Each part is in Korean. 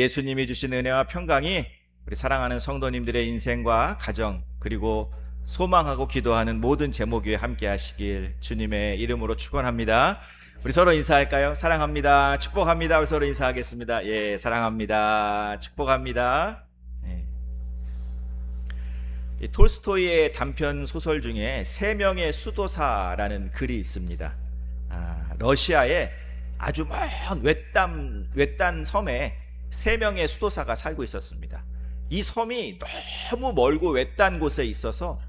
예수님이 주신 은혜와 평강이 우리 사랑하는 성도님들의 인생과 가정 그리고 소망하고 기도하는 모든 제목에 함께 하시길 주님의 이름으로 축원합니다. 우리 서로 인사할까요? 사랑합니다. 축복합니다. 우리 서로 인사하겠습니다. 예, 사랑합니다. 축복합니다. 예. 이 톨스토이의 단편 소설 중에 세 명의 수도사라는 글이 있습니다. 러시아의 아주 먼 외딴 섬에 세 명의 수도사가 살고 있었습니다. 이 섬이 너무 멀고 외딴 곳에 있어서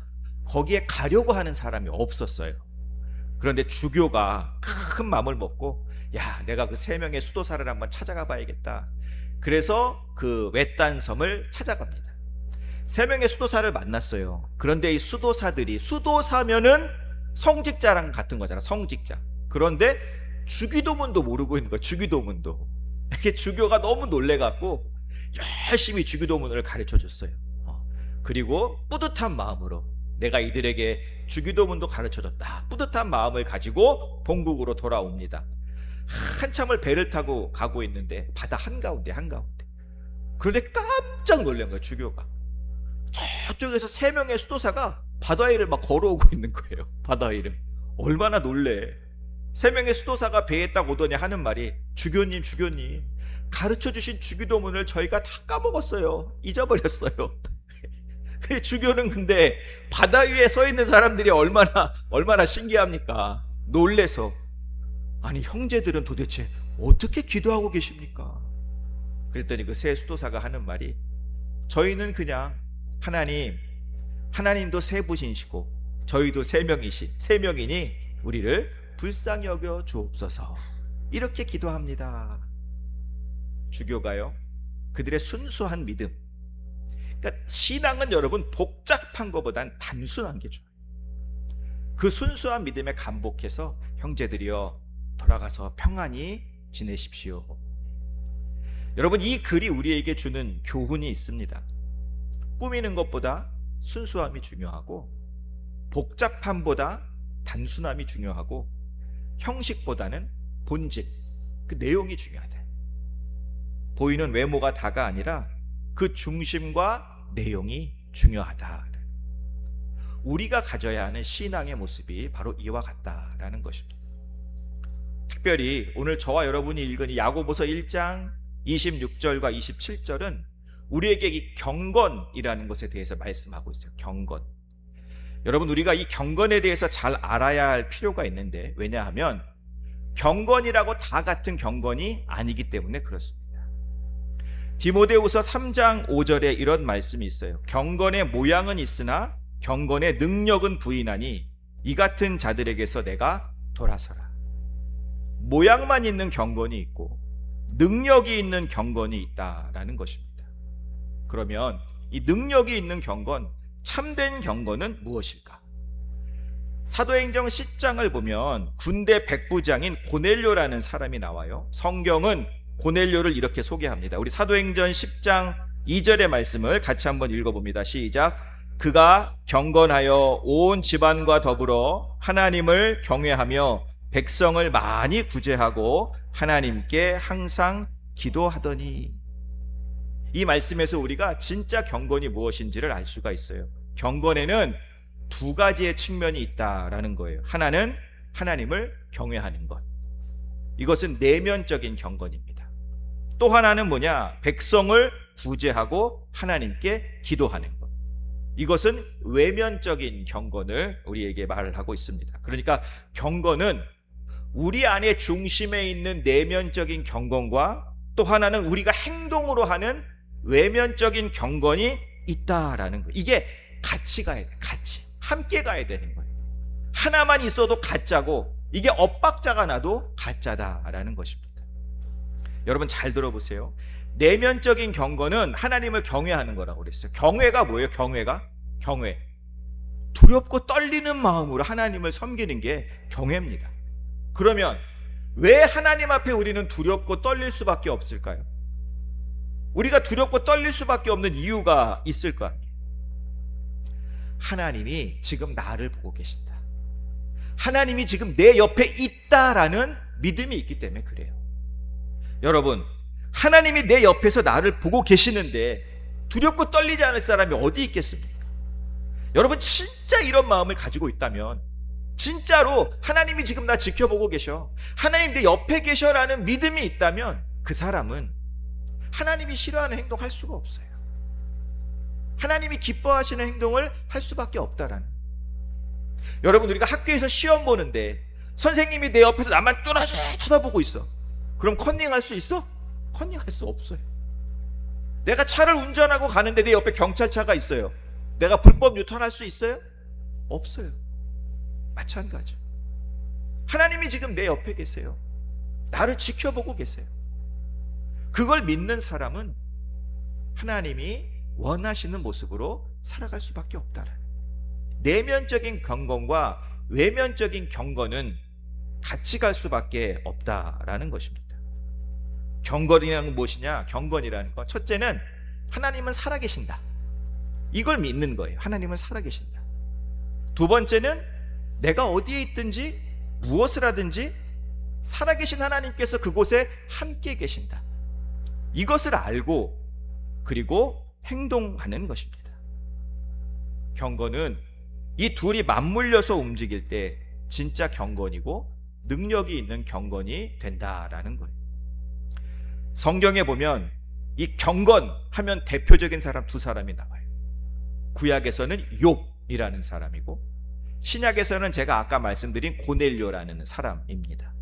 거기에 가려고 하는 사람이 없었어요. 그런데 주교가 큰 마음을 먹고, 야, 내가 그 세 명의 수도사를 한번 찾아가 봐야겠다. 그래서 그 외딴 섬을 찾아갑니다. 세 명의 수도사를 만났어요. 그런데 이 수도사들이, 수도사면은 성직자랑 같은 거잖아, 성직자. 그런데 주기도문도 모르고 있는 거야. 주기도문도. 이게 주교가 너무 놀래갖고 열심히 주기도문을 가르쳐 줬어요. 그리고 뿌듯한 마음으로 내가 이들에게 주기도문도 가르쳐 줬다, 뿌듯한 마음을 가지고 본국으로 돌아옵니다. 한참을 배를 타고 가고 있는데 바다 한가운데 그런데 깜짝 놀란 거예요. 주교가 저쪽에서 세 명의 수도사가 바다 위를 막 걸어오고 있는 거예요. 바다 위를. 얼마나 놀래. 세 명의 수도사가 배에 딱 오더니 하는 말이, 주교님 가르쳐주신 주기도문을 저희가 다 까먹었어요. 잊어버렸어요. 주교는 근데 바다 위에 서 있는 사람들이 얼마나 신기합니까? 놀래서, 아니 형제들은 도대체 어떻게 기도하고 계십니까? 그랬더니 그 세 수도사가 하는 말이, 저희는 그냥 하나님도 세 분이시고 저희도 세 명이니 우리를 불쌍히 여겨 주옵소서, 이렇게 기도합니다. 주교가요, 그들의 순수한 믿음, 그러니까 신앙은 여러분 복잡한 것보단 단순한 게 좋아요. 그 순수한 믿음에 감복해서 형제들이여 돌아가서 평안히 지내십시오. 여러분, 이 글이 우리에게 주는 교훈이 있습니다. 꾸미는 것보다 순수함이 중요하고, 복잡함보다 단순함이 중요하고, 형식보다는 본질, 그 내용이 중요하다. 보이는 외모가 다가 아니라 그 중심과 내용이 중요하다. 우리가 가져야 하는 신앙의 모습이 바로 이와 같다라는 것입니다. 특별히 오늘 저와 여러분이 읽은 이 야고보서 1장 26절과 27절은 우리에게 이 경건이라는 것에 대해서 말씀하고 있어요. 경건. 여러분, 우리가 이 경건에 대해서 잘 알아야 할 필요가 있는데, 왜냐하면 경건이라고 다 같은 경건이 아니기 때문에 그렇습니다. 디모데후서 3장 5절에 이런 말씀이 있어요. 경건의 모양은 있으나 경건의 능력은 부인하니 이 같은 자들에게서 내가 돌아서라. 모양만 있는 경건이 있고 능력이 있는 경건이 있다라는 것입니다. 그러면 이 능력이 있는 경건, 참된 경건은 무엇일까? 사도행전 10장을 보면 군대 백부장인 고넬료라는 사람이 나와요. 성경은 고넬료를 이렇게 소개합니다. 우리 사도행전 10장 2절의 말씀을 같이 한번 읽어봅니다. 시작. 그가 경건하여 온 집안과 더불어 하나님을 경외하며 백성을 많이 구제하고 하나님께 항상 기도하더니. 이 말씀에서 우리가 진짜 경건이 무엇인지를 알 수가 있어요. 경건에는 두 가지의 측면이 있다라는 거예요. 하나는 하나님을 경외하는 것, 이것은 내면적인 경건입니다. 또 하나는 뭐냐? 백성을 구제하고 하나님께 기도하는 것, 이것은 외면적인 경건을 우리에게 말을 하고 있습니다. 그러니까 경건은 우리 안에 중심에 있는 내면적인 경건과 또 하나는 우리가 행동으로 하는 외면적인 경건이 있다라는 거예요. 이게 같이 가야 돼. 같이 함께 가야 되는 거예요. 하나만 있어도 가짜고 이게 엇박자가 나도 가짜다라는 것입니다. 여러분 잘 들어보세요. 내면적인 경건은 하나님을 경외하는 거라고 그랬어요. 경외가 뭐예요? 경외. 두렵고 떨리는 마음으로 하나님을 섬기는 게 경외입니다. 그러면 왜 하나님 앞에 우리는 두렵고 떨릴 수밖에 없을까요? 우리가 두렵고 떨릴 수밖에 없는 이유가 있을 거 아니에요. 하나님이 지금 나를 보고 계신다, 하나님이 지금 내 옆에 있다라는 믿음이 있기 때문에 그래요. 여러분, 하나님이 내 옆에서 나를 보고 계시는데 두렵고 떨리지 않을 사람이 어디 있겠습니까? 여러분, 진짜 이런 마음을 가지고 있다면, 진짜로 하나님이 지금 나 지켜보고 계셔, 하나님 내 옆에 계셔라는 믿음이 있다면, 그 사람은 하나님이 싫어하는 행동 할 수가 없어요. 하나님이 기뻐하시는 행동을 할 수밖에 없다라는. 여러분, 우리가 학교에서 시험 보는데 선생님이 내 옆에서 나만 뚫어져 쳐다보고 있어. 그럼 컨닝할 수 있어? 컨닝할 수 없어요. 내가 차를 운전하고 가는데 내 옆에 경찰차가 있어요. 내가 불법 유턴할 수 있어요? 없어요. 마찬가지. 하나님이 지금 내 옆에 계세요. 나를 지켜보고 계세요. 그걸 믿는 사람은 하나님이 원하시는 모습으로 살아갈 수밖에 없다라는. 내면적인 경건과 외면적인 경건은 같이 갈 수밖에 없다라는 것입니다. 경건이라는 건 무엇이냐? 경건이라는 건 첫째는 하나님은 살아계신다, 이걸 믿는 거예요. 하나님은 살아계신다. 두 번째는 내가 어디에 있든지 무엇을 하든지 살아계신 하나님께서 그곳에 함께 계신다, 이것을 알고 그리고 행동하는 것입니다. 경건은 이 둘이 맞물려서 움직일 때 진짜 경건이고 능력이 있는 경건이 된다라는 거예요. 성경에 보면 이 경건 하면 대표적인 사람 두 사람이 나와요. 구약에서는 욥이라는 사람이고, 신약에서는 제가 아까 말씀드린 고넬료라는 사람입니다.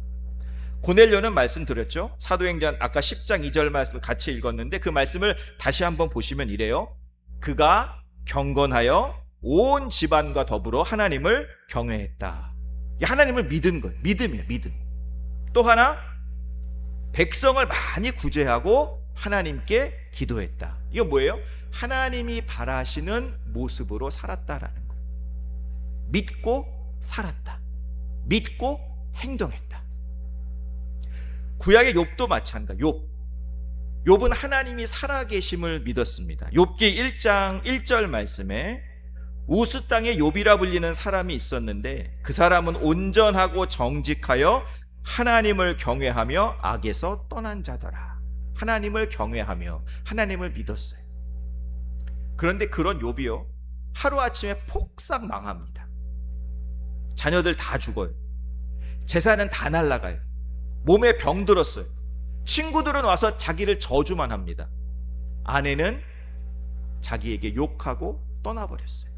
고넬료는 말씀드렸죠. 사도행전 아까 10장 2절 말씀을 같이 읽었는데 그 말씀을 다시 한번 보시면 이래요. 그가 경건하여 온 집안과 더불어 하나님을 경외했다. 하나님을 믿은 거예요. 믿음이에요. 믿음. 또 하나, 백성을 많이 구제하고 하나님께 기도했다. 이거 뭐예요? 하나님이 바라시는 모습으로 살았다라는 거예요. 믿고 살았다. 믿고 행동했다. 구약의 욥도 마찬가지. 욥은 하나님이 살아계심을 믿었습니다. 욥기 1장 1절 말씀에 우스 땅에 욥이라 불리는 사람이 있었는데 그 사람은 온전하고 정직하여 하나님을 경외하며 악에서 떠난 자더라. 하나님을 경외하며 하나님을 믿었어요. 그런데 그런 욥이요, 하루아침에 폭삭 망합니다. 자녀들 다 죽어요. 재산은 다 날아가요. 몸에 병 들었어요. 친구들은 와서 자기를 저주만 합니다. 아내는 자기에게 욕하고 떠나버렸어요.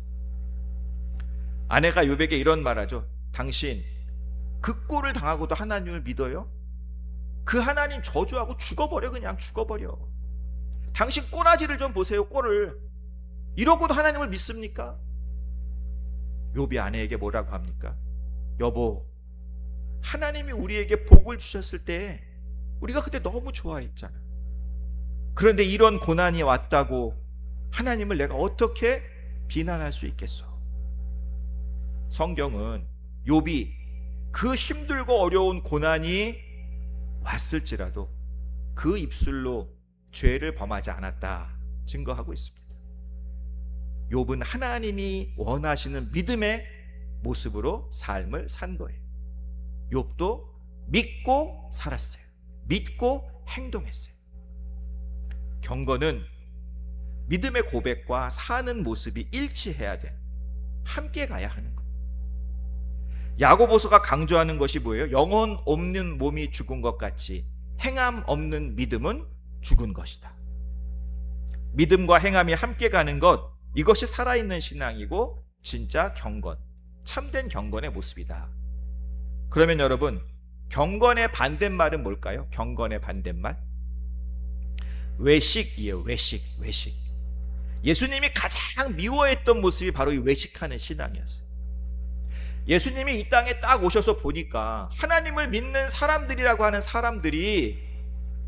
아내가 욥에게 이런 말하죠. 당신 그 꼴을 당하고도 하나님을 믿어요? 그 하나님 저주하고 죽어버려. 그냥 죽어버려. 당신 꼬라지를 좀 보세요. 꼴을. 이러고도 하나님을 믿습니까? 욥이 아내에게 뭐라고 합니까? 여보, 하나님이 우리에게 복을 주셨을 때 우리가 그때 너무 좋아했잖아. 그런데 이런 고난이 왔다고 하나님을 내가 어떻게 비난할 수 있겠어? 성경은 욥이 그 힘들고 어려운 고난이 왔을지라도 그 입술로 죄를 범하지 않았다 증거하고 있습니다. 욥은 하나님이 원하시는 믿음의 모습으로 삶을 산 거예요. 욥도 믿고 살았어요. 믿고 행동했어요. 경건은 믿음의 고백과 사는 모습이 일치해야 돼. 함께 가야 하는 거예요. 야고보서가 강조하는 것이 뭐예요? 영혼 없는 몸이 죽은 것 같이 행함 없는 믿음은 죽은 것이다. 믿음과 행함이 함께 가는 것, 이것이 살아있는 신앙이고 진짜 경건, 참된 경건의 모습이다. 그러면 여러분, 경건의 반대말은 뭘까요? 경건의 반대말? 외식이에요. 외식. 예수님이 가장 미워했던 모습이 바로 이 외식하는 신앙이었어요. 예수님이 이 땅에 딱 오셔서 보니까 하나님을 믿는 사람들이라고 하는 사람들이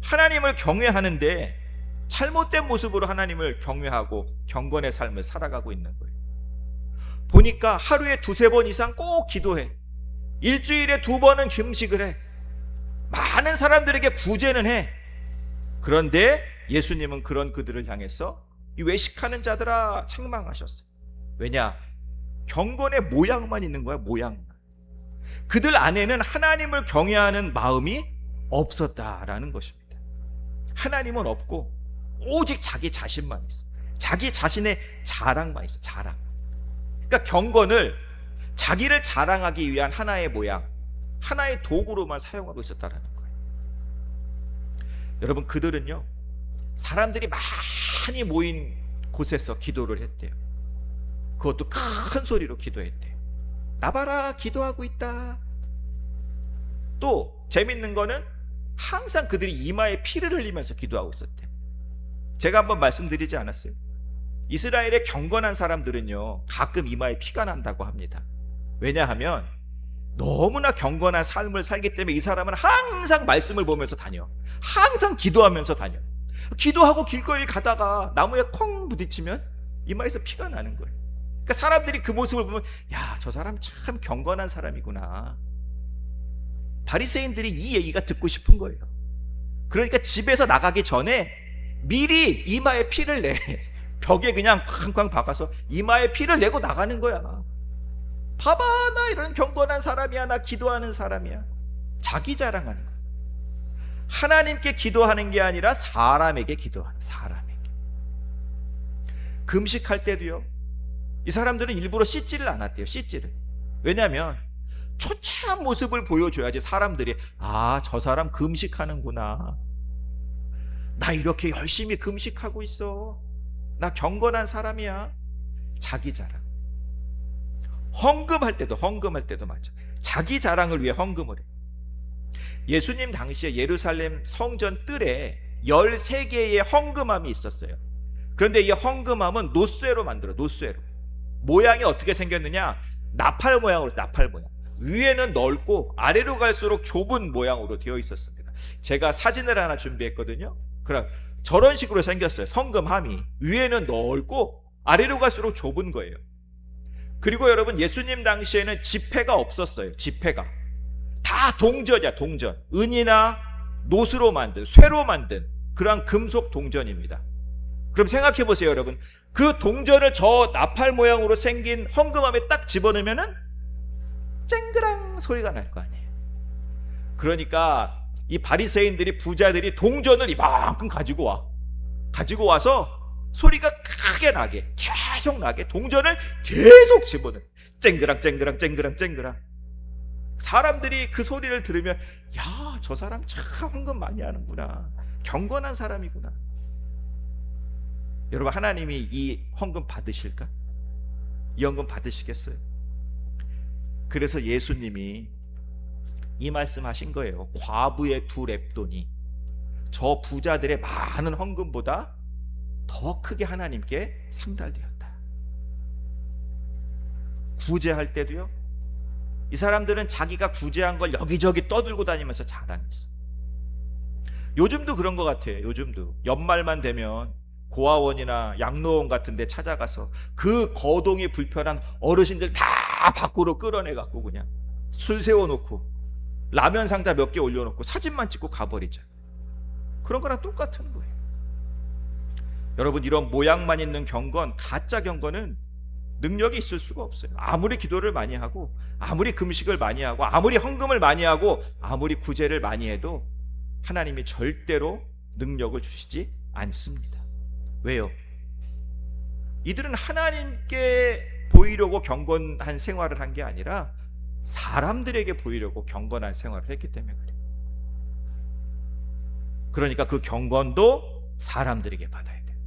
하나님을 경외하는데 잘못된 모습으로 하나님을 경외하고 경건의 삶을 살아가고 있는 거예요. 보니까 하루에 2-3번 이상 꼭 기도해. 일주일에 2번은 금식을 해. 많은 사람들에게 구제는 해. 그런데 예수님은 그런 그들을 향해서 이 외식하는 자들아 책망하셨어요. 왜냐? 경건의 모양만 있는 거야. 모양만. 그들 안에는 하나님을 경외하는 마음이 없었다라는 것입니다. 하나님은 없고 오직 자기 자신만 있어. 자기 자신의 자랑만 있어. 자랑. 그러니까 경건을 자기를 자랑하기 위한 하나의 모양, 하나의 도구로만 사용하고 있었다라는 거예요. 여러분, 그들은요 사람들이 많이 모인 곳에서 기도를 했대요. 그것도 큰 소리로 기도했대요. 나 봐라, 기도하고 있다. 또 재밌는 거는 항상 그들이 이마에 피를 흘리면서 기도하고 있었대요. 제가 한번 말씀드리지 않았어요? 이스라엘의 경건한 사람들은요 가끔 이마에 피가 난다고 합니다. 왜냐하면 너무나 경건한 삶을 살기 때문에 이 사람은 항상 말씀을 보면서 다녀. 항상 기도하면서 다녀. 기도하고 길거리를 가다가 나무에 콩 부딪히면 이마에서 피가 나는 거예요. 그러니까 사람들이 그 모습을 보면 야, 저 사람 참 경건한 사람이구나. 바리새인들이 이 얘기가 듣고 싶은 거예요. 그러니까 집에서 나가기 전에 미리 이마에 피를 내. 벽에 그냥 쾅쾅 박아서 이마에 피를 내고 나가는 거야. 봐봐, 나 이런 경건한 사람이야. 나 기도하는 사람이야. 자기 자랑하는 거야. 하나님께 기도하는 게 아니라 사람에게 기도하는, 사람에게. 금식할 때도요 이 사람들은 일부러 씻지를 않았대요. 씻지를. 왜냐하면 초췌한 모습을 보여줘야지 사람들이 아, 저 사람 금식하는구나. 나 이렇게 열심히 금식하고 있어. 나 경건한 사람이야. 자기 자랑. 헌금할 때도 맞아. 자기 자랑을 위해 헌금을 해. 예수님 당시에 예루살렘 성전 뜰에 13개의 헌금함이 있었어요. 그런데 이 헌금함은 노쇠로 만들어. 노쇠로. 모양이 어떻게 생겼느냐? 나팔 모양으로. 나팔 모양. 위에는 넓고 아래로 갈수록 좁은 모양으로 되어 있었습니다. 제가 사진을 하나 준비했거든요. 그럼 저런 식으로 생겼어요. 헌금함이 위에는 넓고 아래로 갈수록 좁은 거예요. 그리고 여러분, 예수님 당시에는 지폐가 없었어요. 지폐가 다 동전이야. 동전. 은이나 노스로 만든, 쇠로 만든 그러한 금속 동전입니다. 그럼 생각해 보세요, 여러분. 그 동전을 저 나팔 모양으로 생긴 헌금함에 딱 집어넣으면은 쨍그랑 소리가 날 거 아니에요. 그러니까 이 바리새인들이, 부자들이 동전을 이만큼 가지고 와서 소리가 크게 나게, 계속 나게 동전을 계속 집어넣어. 쨍그랑 쨍그랑 쨍그랑 쨍그랑. 사람들이 그 소리를 들으면 야, 저 사람 참 헌금 많이 하는구나. 경건한 사람이구나. 여러분, 하나님이 이 헌금 받으실까? 이 헌금 받으시겠어요? 그래서 예수님이 이 말씀하신 거예요. 과부의 2렙돈이 저 부자들의 많은 헌금보다 더 크게 하나님께 상달되었다. 구제할 때도요, 이 사람들은 자기가 구제한 걸 여기저기 떠들고 다니면서 자랑했어. 요즘도 그런 것 같아요. 요즘도 연말만 되면 고아원이나 양로원 같은 데 찾아가서 그 거동이 불편한 어르신들 다 밖으로 끌어내갖고 그냥 술 세워놓고 라면 상자 몇 개 올려놓고 사진만 찍고 가버리자. 그런 거랑 똑같은 거예요. 여러분, 이런 모양만 있는 경건, 가짜 경건은 능력이 있을 수가 없어요. 아무리 기도를 많이 하고, 아무리 금식을 많이 하고, 아무리 헌금을 많이 하고, 아무리 구제를 많이 해도 하나님이 절대로 능력을 주시지 않습니다. 왜요? 이들은 하나님께 보이려고 경건한 생활을 한 게 아니라 사람들에게 보이려고 경건한 생활을 했기 때문에 그래요. 그러니까 그 경건도 사람들에게 받아야 돼요.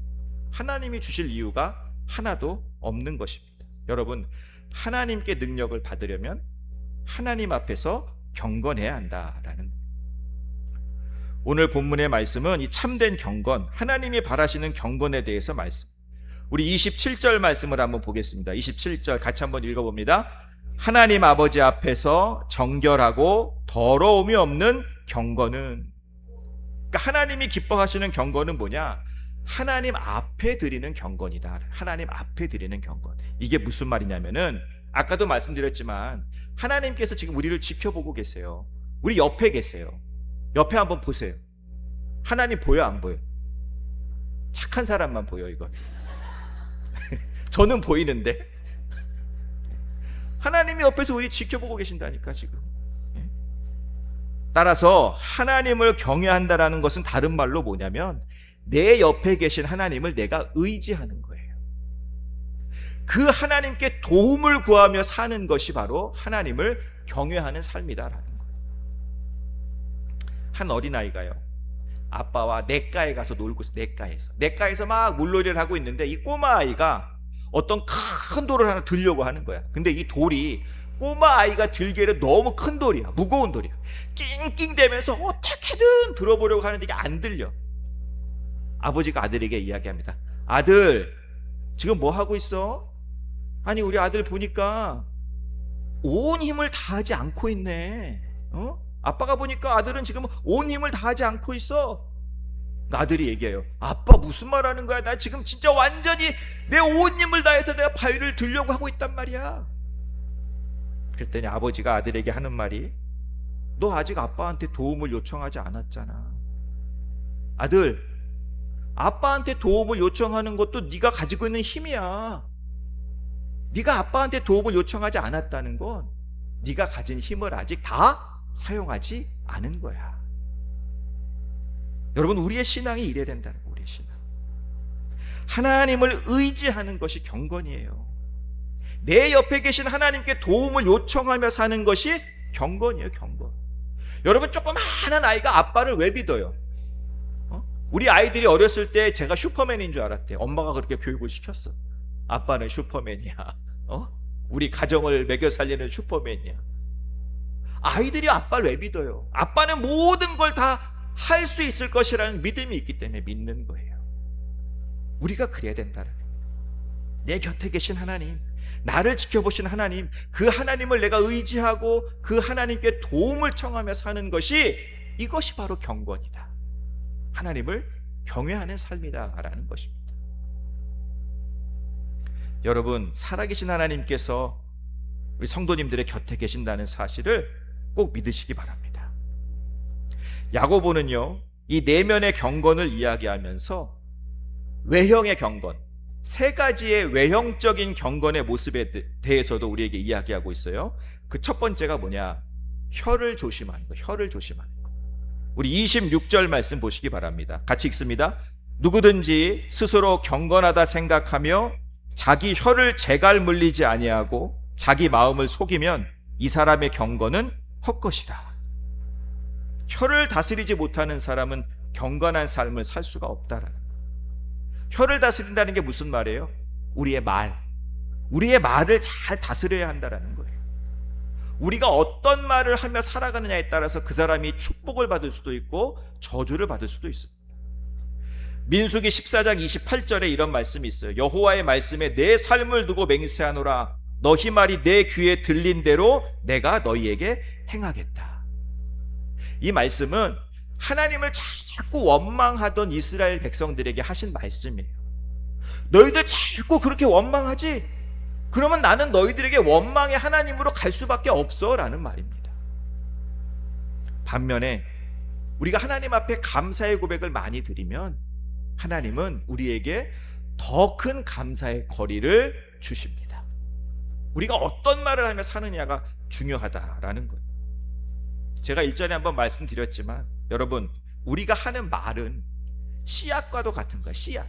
하나님이 주실 이유가 하나도 없는 것입니다. 여러분, 하나님께 능력을 받으려면 하나님 앞에서 경건해야 한다라는 거예요. 오늘 본문의 말씀은 이 참된 경건, 하나님이 바라시는 경건에 대해서 말씀. 우리 27절 말씀을 한번 보겠습니다. 27절 같이 한번 읽어봅니다. 하나님 아버지 앞에서 정결하고 더러움이 없는 경건은, 그러니까 하나님이 기뻐하시는 경건은 뭐냐? 하나님 앞에 드리는 경건이다. 하나님 앞에 드리는 경건. 이게 무슨 말이냐면은, 아까도 말씀드렸지만 하나님께서 지금 우리를 지켜보고 계세요. 우리 옆에 계세요. 옆에 한번 보세요. 하나님 보여, 안 보여? 착한 사람만 보여, 이건. 저는 보이는데. 하나님이 옆에서 우리 지켜보고 계신다니까, 지금. 따라서 하나님을 경외한다라는 것은 다른 말로 뭐냐면 내 옆에 계신 하나님을 내가 의지하는 거예요. 그 하나님께 도움을 구하며 사는 것이 바로 하나님을 경외하는 삶이다라는 거예요. 한 어린아이가요, 아빠와 냇가에 가서 놀고 있어요. 냇가에서 막 물놀이를 하고 있는데 이 꼬마 아이가 어떤 큰 돌을 하나 들려고 하는 거야. 근데 이 돌이 꼬마 아이가 들기에는 너무 큰 돌이야. 무거운 돌이야. 낑낑대면서 어떻게든 들어보려고 하는데 이게 안 들려. 아버지가 아들에게 이야기합니다. 아들, 지금 뭐 하고 있어? 아니, 우리 아들 보니까 온 힘을 다하지 않고 있네. 아빠가 보니까 아들은 지금 온 힘을 다하지 않고 있어. 아들이 얘기해요. 아빠 무슨 말 하는 거야? 나 지금 진짜 완전히 내 온 힘을 다해서 내가 바위를 들려고 하고 있단 말이야. 그랬더니 아버지가 아들에게 하는 말이, 너 아직 아빠한테 도움을 요청하지 않았잖아. 아들, 아빠한테 도움을 요청하는 것도 네가 가지고 있는 힘이야. 네가 아빠한테 도움을 요청하지 않았다는 건 네가 가진 힘을 아직 다 사용하지 않은 거야. 여러분, 우리의 신앙이 이래야 된다는 거예요. 우리의 신앙, 하나님을 의지하는 것이 경건이에요. 내 옆에 계신 하나님께 도움을 요청하며 사는 것이 경건이에요. 경건. 여러분, 조그마한 아이가 아빠를 왜 믿어요? 우리 아이들이 어렸을 때 제가 슈퍼맨인 줄 알았대. 엄마가 그렇게 교육을 시켰어. 아빠는 슈퍼맨이야. 우리 가정을 먹여 살리는 슈퍼맨이야. 아이들이 아빠를 왜 믿어요? 아빠는 모든 걸 다 할 수 있을 것이라는 믿음이 있기 때문에 믿는 거예요. 우리가 그래야 된다는 거예요. 내 곁에 계신 하나님, 나를 지켜보신 하나님, 그 하나님을 내가 의지하고 그 하나님께 도움을 청하며 사는 것이, 이것이 바로 경건이다. 하나님을 경외하는 삶이다라는 것입니다. 여러분, 살아계신 하나님께서 우리 성도님들의 곁에 계신다는 사실을 꼭 믿으시기 바랍니다. 야고보는요, 이 내면의 경건을 이야기하면서 외형의 경건, 세 가지의 외형적인 경건의 모습에 대해서도 우리에게 이야기하고 있어요. 그 첫 번째가 뭐냐? 혀를 조심하는 거. 혀를 조심하는 거. 우리 26절 말씀 보시기 바랍니다. 같이 읽습니다. 누구든지 스스로 경건하다 생각하며 자기 혀를 재갈 물리지 아니하고 자기 마음을 속이면 이 사람의 경건은 헛것이라. 혀를 다스리지 못하는 사람은 경건한 삶을 살 수가 없다라는 거예요. 혀를 다스린다는 게 무슨 말이에요? 우리의 말을 잘 다스려야 한다라는 거예요. 우리가 어떤 말을 하며 살아가느냐에 따라서 그 사람이 축복을 받을 수도 있고 저주를 받을 수도 있습니다. 민수기 14장 28절에 이런 말씀이 있어요. 여호와의 말씀에 내 삶을 두고 맹세하노라. 너희 말이 내 귀에 들린 대로 내가 너희에게 행하겠다. 이 말씀은 하나님을 자꾸 원망하던 이스라엘 백성들에게 하신 말씀이에요. 너희들 자꾸 그렇게 원망하지? 그러면 나는 너희들에게 원망의 하나님으로 갈 수밖에 없어 라는 말입니다. 반면에 우리가 하나님 앞에 감사의 고백을 많이 드리면 하나님은 우리에게 더 큰 감사의 거리를 주십니다. 우리가 어떤 말을 하며 사느냐가 중요하다라는 거예요. 제가 일전에 한번 말씀드렸지만 여러분, 우리가 하는 말은 씨앗과도 같은 거예요. 씨앗.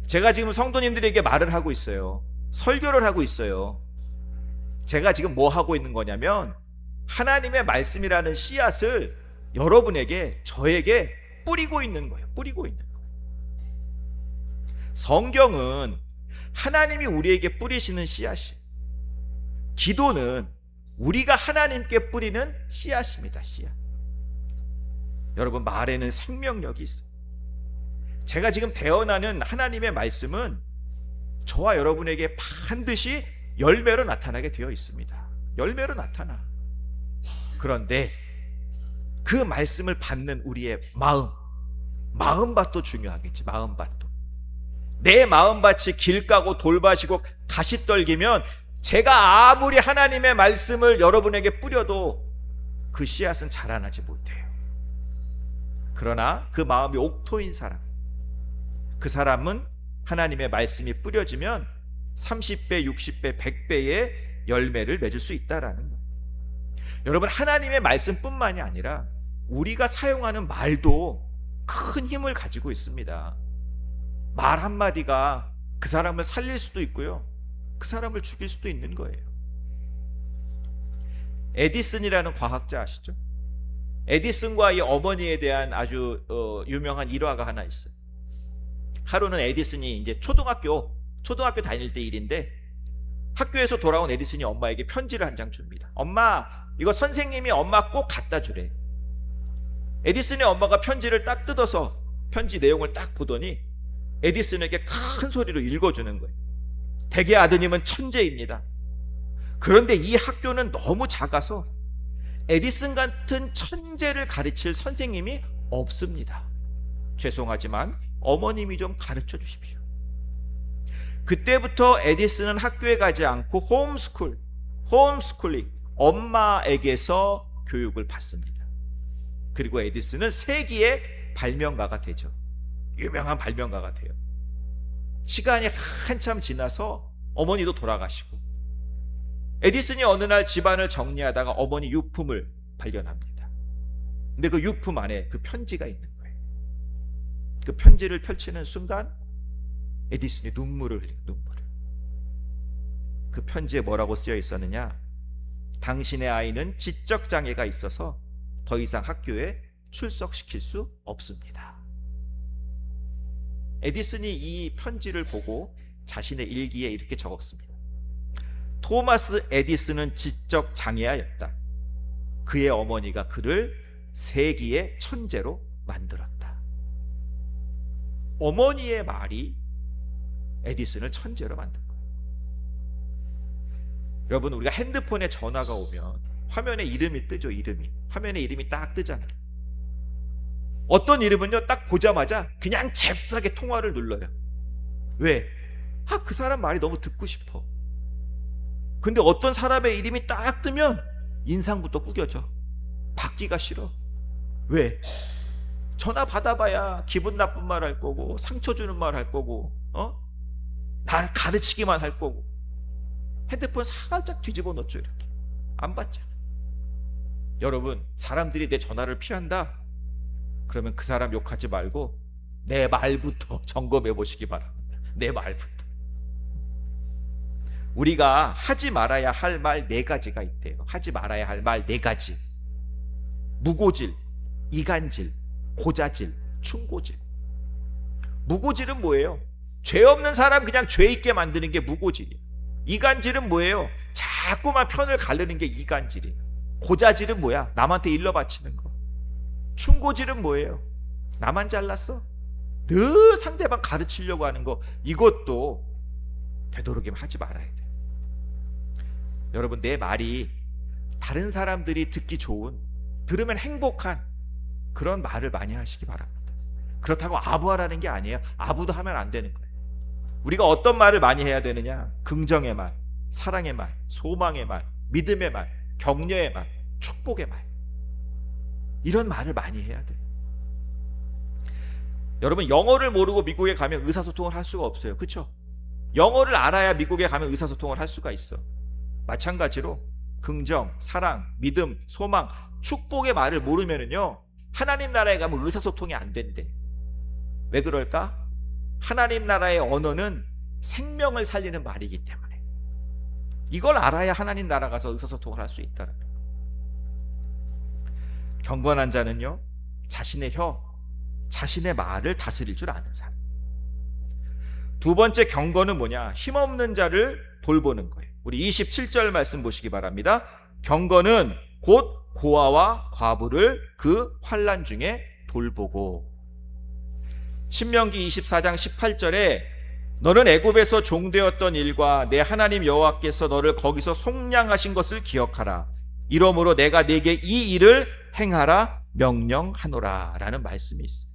제가 지금 성도님들에게 말을 하고 있어요. 설교를 하고 있어요. 제가 지금 뭐 하고 있는 거냐면 하나님의 말씀이라는 씨앗을 여러분에게, 저에게 뿌리고 있는 거예요. 뿌리고 있는 거예요. 성경은 하나님이 우리에게 뿌리시는 씨앗이에요. 기도는 우리가 하나님께 뿌리는 씨앗입니다. 씨앗. 여러분, 말에는 생명력이 있어요. 제가 지금 대언하는 하나님의 말씀은 저와 여러분에게 반드시 열매로 나타나게 되어 있습니다. 열매로 나타나. 그런데 그 말씀을 받는 우리의 마음밭도 중요하겠지. 마음밭도. 내 마음밭이 길 까고 돌밭이고 가시 떨기면 제가 아무리 하나님의 말씀을 여러분에게 뿌려도 그 씨앗은 자라나지 못해요. 그러나 그 마음이 옥토인 사람, 그 사람은 하나님의 말씀이 뿌려지면 30배, 60배, 100배의 열매를 맺을 수 있다라는 거예요. 여러분, 하나님의 말씀뿐만이 아니라 우리가 사용하는 말도 큰 힘을 가지고 있습니다. 말 한마디가 그 사람을 살릴 수도 있고요, 그 사람을 죽일 수도 있는 거예요. 에디슨이라는 과학자 아시죠? 에디슨과 이 어머니에 대한 아주 유명한 일화가 하나 있어요. 하루는 에디슨이 이제 초등학교 다닐 때 일인데, 학교에서 돌아온 에디슨이 엄마에게 편지를 한 장 줍니다. 엄마, 이거 선생님이 엄마 꼭 갖다 주래. 에디슨의 엄마가 편지를 딱 뜯어서 편지 내용을 딱 보더니 에디슨에게 큰 소리로 읽어주는 거예요. 대개 아드님은 천재입니다. 그런데 이 학교는 너무 작아서 에디슨 같은 천재를 가르칠 선생님이 없습니다. 죄송하지만 어머님이 좀 가르쳐 주십시오. 그때부터 에디슨은 학교에 가지 않고 홈스쿨링, 엄마에게서 교육을 받습니다. 그리고 에디슨은 세기의 발명가가 되죠. 유명한 발명가가 돼요. 시간이 한참 지나서 어머니도 돌아가시고, 에디슨이 어느 날 집안을 정리하다가 어머니 유품을 발견합니다. 근데 그 유품 안에 그 편지가 있는 거예요. 그 편지를 펼치는 순간 에디슨이 눈물을 흘려요. 그 편지에 뭐라고 쓰여 있었느냐? 당신의 아이는 지적 장애가 있어서 더 이상 학교에 출석시킬 수 없습니다. 에디슨이 이 편지를 보고 자신의 일기에 이렇게 적었습니다. 토마스 에디슨은 지적 장애아였다. 그의 어머니가 그를 세기의 천재로 만들었다. 어머니의 말이 에디슨을 천재로 만든 거예요. 여러분, 우리가 핸드폰에 전화가 오면 화면에 이름이 뜨죠. 화면에 이름이 딱 뜨잖아요. 어떤 이름은요, 딱 보자마자 그냥 잽싸게 통화를 눌러요. 왜? 그 사람 말이 너무 듣고 싶어. 근데 어떤 사람의 이름이 딱 뜨면 인상부터 구겨져. 받기가 싫어. 왜? 전화 받아봐야 기분 나쁜 말 할 거고, 상처 주는 말 할 거고, 나를 가르치기만 할 거고. 핸드폰 살짝 뒤집어 놓죠. 이렇게 안 받잖아. 여러분, 사람들이 내 전화를 피한다? 그러면 그 사람 욕하지 말고 내 말부터 점검해 보시기 바랍니다. 내 말부터. 우리가 하지 말아야 할 말 4가지가 있대요. 하지 말아야 할 말 4가지. 무고질, 이간질, 고자질, 충고질. 무고질은 뭐예요? 죄 없는 사람 그냥 죄 있게 만드는 게 무고질이에요. 이간질은 뭐예요? 자꾸만 편을 가르는 게 이간질이에요. 고자질은 뭐야? 남한테 일러 바치는 거. 충고질은 뭐예요? 나만 잘났어? 늘 상대방 가르치려고 하는 거. 이것도 되도록이면 하지 말아야 돼요. 여러분, 내 말이 다른 사람들이 듣기 좋은, 들으면 행복한 그런 말을 많이 하시기 바랍니다. 그렇다고 아부하라는 게 아니에요. 아부도 하면 안 되는 거예요. 우리가 어떤 말을 많이 해야 되느냐? 긍정의 말, 사랑의 말, 소망의 말, 믿음의 말, 격려의 말, 축복의 말. 이런 말을 많이 해야 돼요. 여러분, 영어를 모르고 미국에 가면 의사소통을 할 수가 없어요. 그렇죠? 영어를 알아야 미국에 가면 의사소통을 할 수가 있어. 마찬가지로 긍정, 사랑, 믿음, 소망, 축복의 말을 모르면은요, 하나님 나라에 가면 의사소통이 안 된대. 왜 그럴까? 하나님 나라의 언어는 생명을 살리는 말이기 때문에. 이걸 알아야 하나님 나라 가서 의사소통을 할 수 있다는 거예요. 경건한 자는요, 자신의 자신의 말을 다스릴 줄 아는 사람. 두 번째 경건은 뭐냐? 힘없는 자를 돌보는 거예요. 우리 27절 말씀 보시기 바랍니다. 경건은 곧 고아와 과부를 그 환난 중에 돌보고. 신명기 24장 18절에 너는 애굽에서 종되었던 일과 내 하나님 여호와께서 너를 거기서 속량하신 것을 기억하라. 이러므로 내가 네게 이 일을 행하라 명령하노라 라는 말씀이 있어요.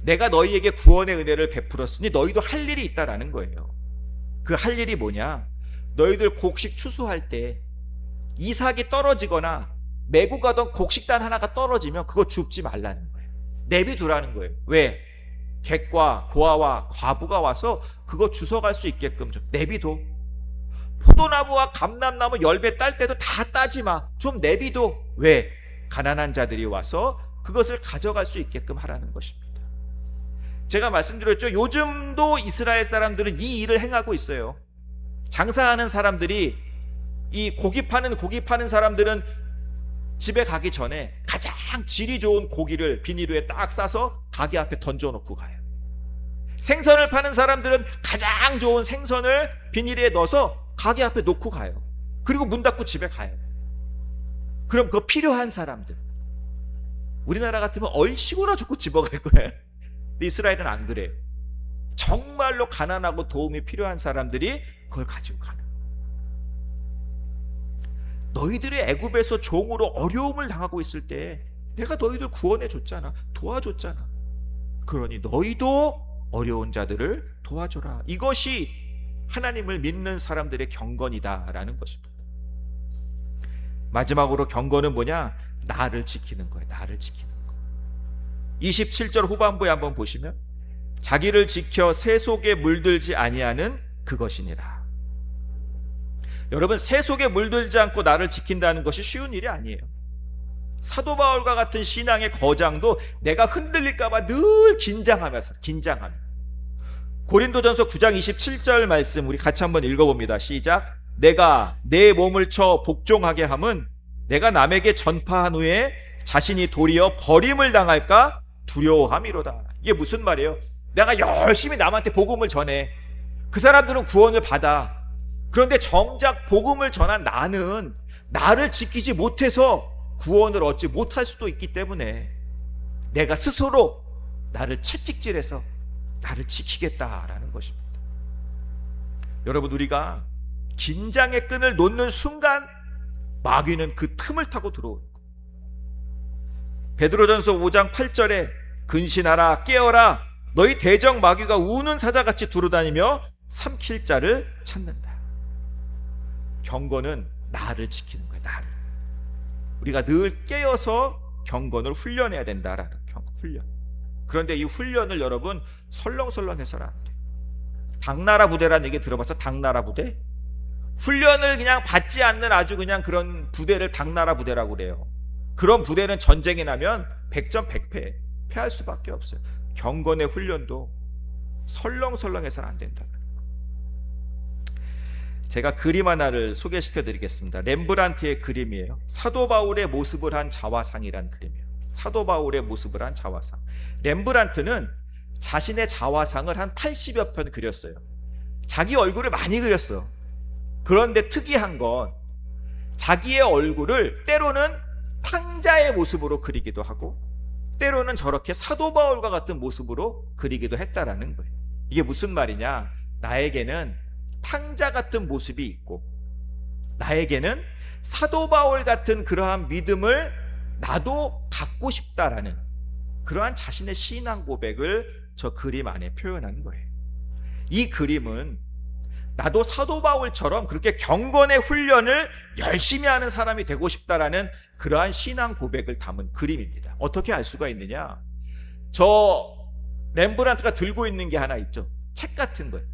내가 너희에게 구원의 은혜를 베풀었으니 너희도 할 일이 있다라는 거예요. 그 할 일이 뭐냐? 너희들 곡식 추수할 때 이삭이 떨어지거나 메고 가던 곡식단 하나가 떨어지면 그거 줍지 말라는 거예요. 내비두라는 거예요. 왜? 객과 고아와 과부가 와서 그거 주워갈 수 있게끔 좀 내비둬. 포도나무와 감람나무 열매 딸 때도 다 따지 마. 좀 내비둬. 왜? 가난한 자들이 와서 그것을 가져갈 수 있게끔 하라는 것입니다. 제가 말씀드렸죠. 요즘도 이스라엘 사람들은 이 일을 행하고 있어요. 장사하는 사람들이, 이 고기 파는 사람들은 집에 가기 전에 가장 질이 좋은 고기를 비닐에 딱 싸서 가게 앞에 던져놓고 가요. 생선을 파는 사람들은 가장 좋은 생선을 비닐에 넣어서 가게 앞에 놓고 가요. 그리고 문 닫고 집에 가요. 그럼 그 필요한 사람들, 우리나라 같으면 얼씨구나 죽고 집어갈 거예요. 근데 이스라엘은 안 그래요. 정말로 가난하고 도움이 필요한 사람들이 그걸 가지고 가는 거예요. 너희들이 애굽에서 종으로 어려움을 당하고 있을 때 내가 너희들 구원해 줬잖아. 도와줬잖아. 그러니 너희도 어려운 자들을 도와줘라. 이것이 하나님을 믿는 사람들의 경건이다라는 것입니다. 마지막으로 경건은 뭐냐? 나를 지키는 거예요. 나를 지키는 거. 27절 후반부에 한번 보시면 자기를 지켜 새 속에 물들지 아니하는 그것이니라. 여러분, 새 속에 물들지 않고 나를 지킨다는 것이 쉬운 일이 아니에요. 사도 바울과 같은 신앙의 거장도 내가 흔들릴까 봐 늘 긴장하며 고린도전서 9장 27절 말씀 우리 같이 한번 읽어봅니다. 시작. 내가 내 몸을 쳐 복종하게 함은 내가 남에게 전파한 후에 자신이 도리어 버림을 당할까 두려워함이로다. 이게 무슨 말이에요? 내가 열심히 남한테 복음을 전해. 그 사람들은 구원을 받아. 그런데 정작 복음을 전한 나는 나를 지키지 못해서 구원을 얻지 못할 수도 있기 때문에 내가 스스로 나를 채찍질해서 나를 지키겠다라는 것입니다. 여러분, 우리가 긴장의 끈을 놓는 순간 마귀는 그 틈을 타고 들어오는 거예요. 베드로전서 5장 8절에 근신하라 깨어라 너희 대적 마귀가 우는 사자같이 두루다니며 삼킬 자를 찾는다. 경건은 나를 지키는 거예요. 나를. 우리가 늘 깨어서 경건을 훈련해야 된다라는 훈련. 그런데 이 훈련을 여러분 설렁설렁해서는 안 돼요. 당나라 부대라는 얘기 들어봤어? 당나라 부대? 훈련을 그냥 받지 않는 아주 그냥 그런 부대를 당나라 부대라고 그래요. 그런 부대는 전쟁이 나면 100전 100패 패할 수밖에 없어요. 경건의 훈련도 설렁설렁해서는 안 된다. 제가 그림 하나를 소개시켜 드리겠습니다. 렘브란트의 그림이에요. 사도 바울의 모습을 한 자화상이란 그림이에요. 사도 바울의 모습을 한 자화상. 렘브란트는 자신의 자화상을 한 80여 편 그렸어요. 자기 얼굴을 많이 그렸어. 그런데 특이한 건 자기의 얼굴을 때로는 탕자의 모습으로 그리기도 하고 때로는 저렇게 사도 바울과 같은 모습으로 그리기도 했다라는 거예요. 이게 무슨 말이냐? 나에게는 탕자 같은 모습이 있고 나에게는 사도 바울 같은 그러한 믿음을 나도 갖고 싶다라는 그러한 자신의 신앙 고백을 저 그림 안에 표현한 거예요. 이 그림은 나도 사도 바울처럼 그렇게 경건의 훈련을 열심히 하는 사람이 되고 싶다라는 그러한 신앙 고백을 담은 그림입니다. 어떻게 알 수가 있느냐? 저 렘브란트가 들고 있는 게 하나 있죠. 책 같은 거예요.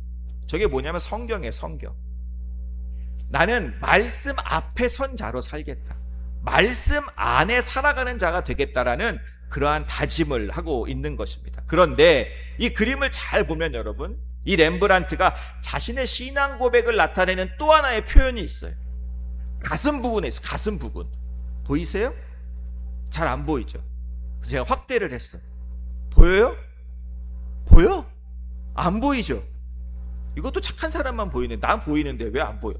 저게 뭐냐면 성경이에요. 성경. 나는 말씀 앞에 선 자로 살겠다. 말씀 안에 살아가는 자가 되겠다라는 그러한 다짐을 하고 있는 것입니다. 그런데 이 그림을 잘 보면 여러분, 이 렘브란트가 자신의 신앙 고백을 나타내는 또 하나의 표현이 있어요. 가슴 부분에 있어요. 가슴 부분. 보이세요? 잘 안 보이죠? 그래서 제가 확대를 했어요. 보여요? 보여? 안 보이죠? 이것도 착한 사람만 보이는데 난 보이는데 왜 안 보여?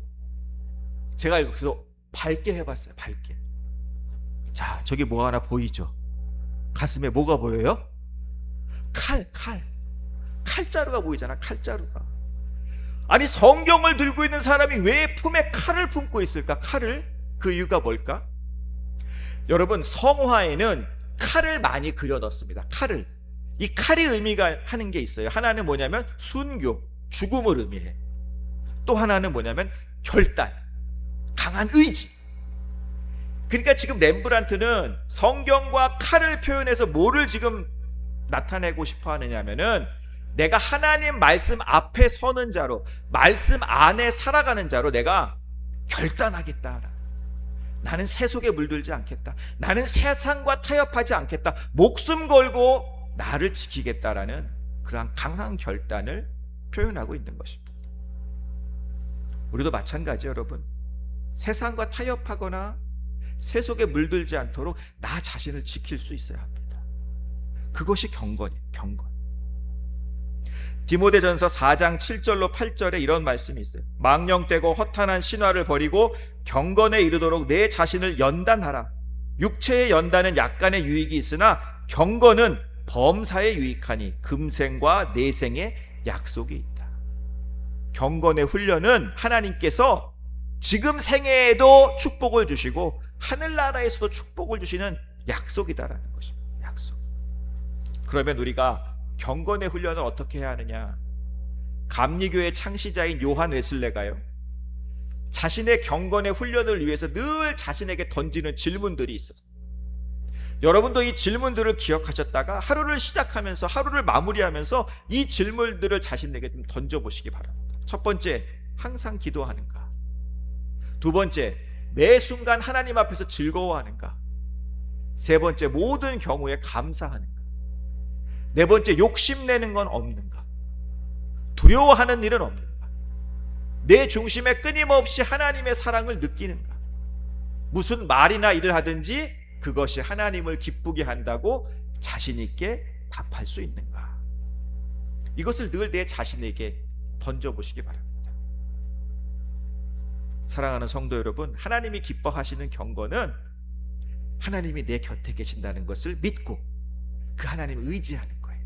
제가 여기서 밝게 해봤어요. 밝게. 자, 저기 뭐 하나 보이죠? 가슴에 뭐가 보여요? 칼자루가 보이잖아. 칼자루가. 아니, 성경을 들고 있는 사람이 왜 품에 칼을 품고 있을까? 칼을? 그 이유가 뭘까? 여러분, 성화에는 칼을 많이 그려넣습니다. 칼을. 이 칼이 의미가 하는 게 있어요. 하나는 뭐냐면 순교, 죽음을 의미해. 또 하나는 뭐냐면 결단, 강한 의지. 그러니까 지금 렘브란트는 성경과 칼을 표현해서 뭐를 지금 나타내고 싶어 하느냐면은 내가 하나님 말씀 앞에 서는 자로, 말씀 안에 살아가는 자로 내가 결단하겠다. 나는 세속에 물들지 않겠다. 나는 세상과 타협하지 않겠다. 목숨 걸고 나를 지키겠다라는 그러한 강한 결단을 표현하고 있는 것입니다. 우리도 마찬가지 여러분. 세상과 타협하거나 세속에 물들지 않도록 나 자신을 지킬 수 있어야 합니다. 그것이 경건이에요. 경건. 디모데전서 4장 7절로 8절에 이런 말씀이 있어요. 망령되고 허탄한 신화를 버리고 경건에 이르도록 내 자신을 연단하라. 육체의 연단은 약간의 유익이 있으나 경건은 범사에 유익하니 금생과 내생의 약속이 있다. 경건의 훈련은 하나님께서 지금 생애에도 축복을 주시고 하늘나라에서도 축복을 주시는 약속이다라는 것입니다. 약속. 그러면 우리가 경건의 훈련을 어떻게 해야 하느냐? 감리교의 창시자인 요한 웨슬레가요, 자신의 경건의 훈련을 위해서 늘 자신에게 던지는 질문들이 있어요. 여러분도 이 질문들을 기억하셨다가 하루를 시작하면서, 하루를 마무리하면서 이 질문들을 자신에게 좀 던져보시기 바랍니다. 첫 번째, 항상 기도하는가? 두 번째, 매 순간 하나님 앞에서 즐거워하는가? 세 번째, 모든 경우에 감사하는가? 네 번째, 욕심내는 건 없는가? 두려워하는 일은 없는가? 내 중심에 끊임없이 하나님의 사랑을 느끼는가? 무슨 말이나 일을 하든지 그것이 하나님을 기쁘게 한다고 자신 있게 답할 수 있는가? 이것을 늘 내 자신에게 던져보시기 바랍니다. 사랑하는 성도 여러분, 하나님이 기뻐하시는 경건은 하나님이 내 곁에 계신다는 것을 믿고 그 하나님을 의지하는 거예요.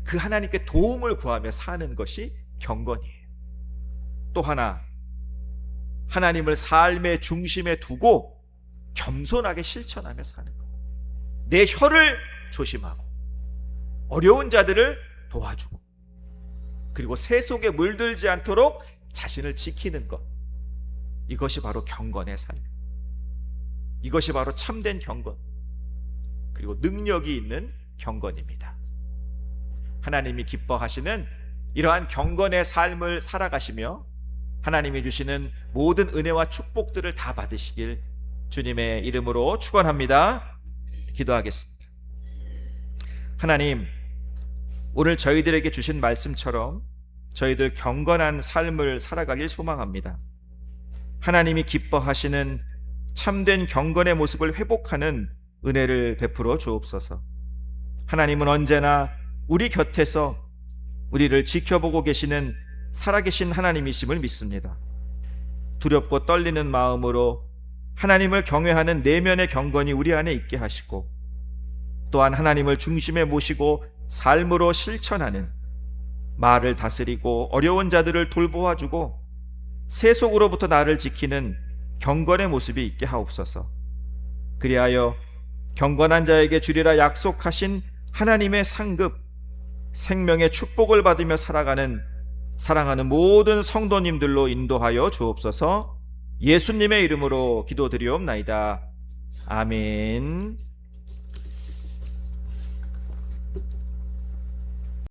그 하나님께 도움을 구하며 사는 것이 경건이에요. 또 하나, 하나님을 삶의 중심에 두고 겸손하게 실천하며 사는 것. 내 혀를 조심하고 어려운 자들을 도와주고, 그리고 세속에 물들지 않도록 자신을 지키는 것. 이것이 바로 경건의 삶. 이것이 바로 참된 경건, 그리고 능력이 있는 경건입니다. 하나님이 기뻐하시는 이러한 경건의 삶을 살아가시며 하나님이 주시는 모든 은혜와 축복들을 다 받으시길 주님의 이름으로 축원합니다. 기도하겠습니다. 하나님, 오늘 저희들에게 주신 말씀처럼 저희들 경건한 삶을 살아가길 소망합니다. 하나님이 기뻐하시는 참된 경건의 모습을 회복하는 은혜를 베풀어 주옵소서. 하나님은 언제나 우리 곁에서 우리를 지켜보고 계시는 살아계신 하나님이심을 믿습니다. 두렵고 떨리는 마음으로 하나님을 경외하는 내면의 경건이 우리 안에 있게 하시고, 또한 하나님을 중심에 모시고 삶으로 실천하는, 말을 다스리고 어려운 자들을 돌보아주고 세속으로부터 나를 지키는 경건의 모습이 있게 하옵소서. 그리하여 경건한 자에게 주리라 약속하신 하나님의 상급, 생명의 축복을 받으며 살아가는 사랑하는 모든 성도님들로 인도하여 주옵소서. 예수님의 이름으로 기도드리옵나이다. 아멘.